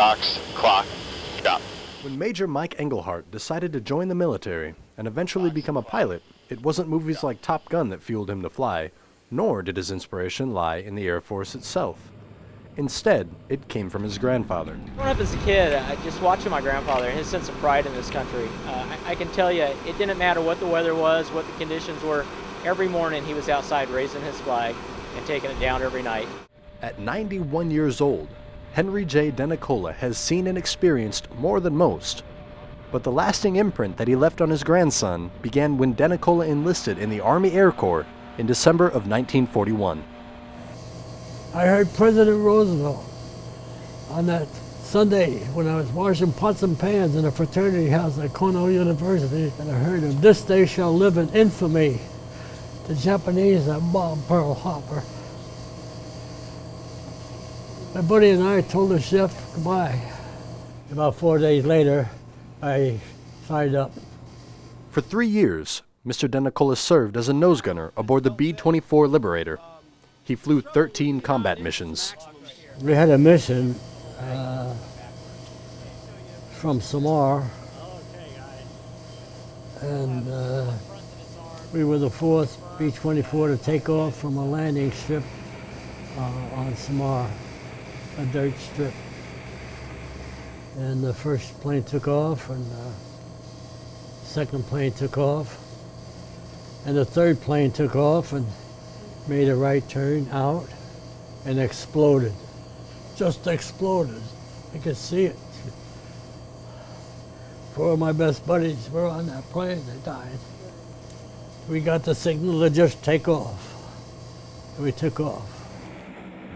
box, clock, stop. When Major Mike Englehart decided to join the military and eventually become a pilot, it wasn't movies like Top Gun that fueled him to fly, nor did his inspiration lie in the Air Force itself. Instead, it came from his grandfather. Growing up as a kid, just watching my grandfather and his sense of pride in this country, I can tell you, it didn't matter what the weather was, what the conditions were. Every morning he was outside raising his flag and taking it down every night. At 91 years old, Henry J. Denicola has seen and experienced more than most. But the lasting imprint that he left on his grandson began when Denicola enlisted in the Army Air Corps in December of 1941. I heard President Roosevelt on that Sunday when I was washing pots and pans in a fraternity house at Cornell University, and I heard him, "This day shall live in infamy. The Japanese have bombed Pearl Harbor." My buddy and I told the chef goodbye. About 4 days later, I signed up. For 3 years, Mr. Denicola served as a nose gunner aboard the B-24 Liberator. He flew 13 combat missions. We had a mission from Samar, and we were the fourth B-24 to take off from a landing strip on Samar, a dirt strip. And the first plane took off, and the second plane took off, and the third plane took off and made a right turn out and exploded. Just exploded. I could see it. 4 of my best buddies were on that plane. They died. We got the signal to just take off. And we took off.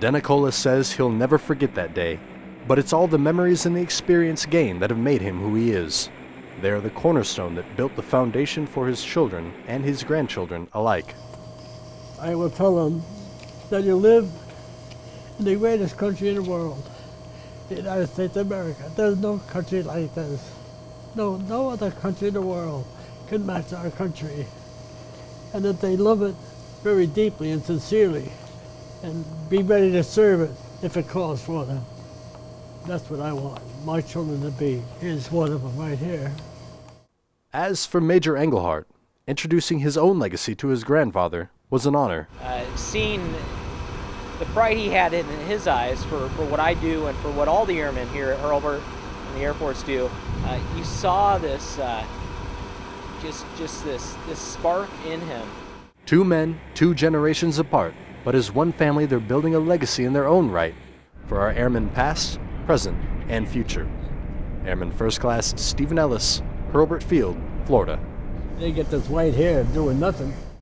Denicola says he'll never forget that day, but it's all the memories and the experience gained that have made him who he is. They are the cornerstone that built the foundation for his children and his grandchildren alike. I will tell them that you live in the greatest country in the world, the United States of America. There's no country like this. No other country in the world can match our country. And that they love it very deeply and sincerely, and be ready to serve it if it calls for them. That's what I want my children to be. Here's one of them right here. As for Major Englehart, introducing his own legacy to his grandfather was an honor. Seeing the pride he had in his eyes for what I do and for what all the airmen here at Hurlburt and the Air Force do, you saw this, just this spark in him. 2 men, 2 generations apart, but as one family they're building a legacy in their own right for our airmen past, present, and future. Airman First Class Stephen Ellis, Hurlburt Field, Florida. They get this white hair doing nothing.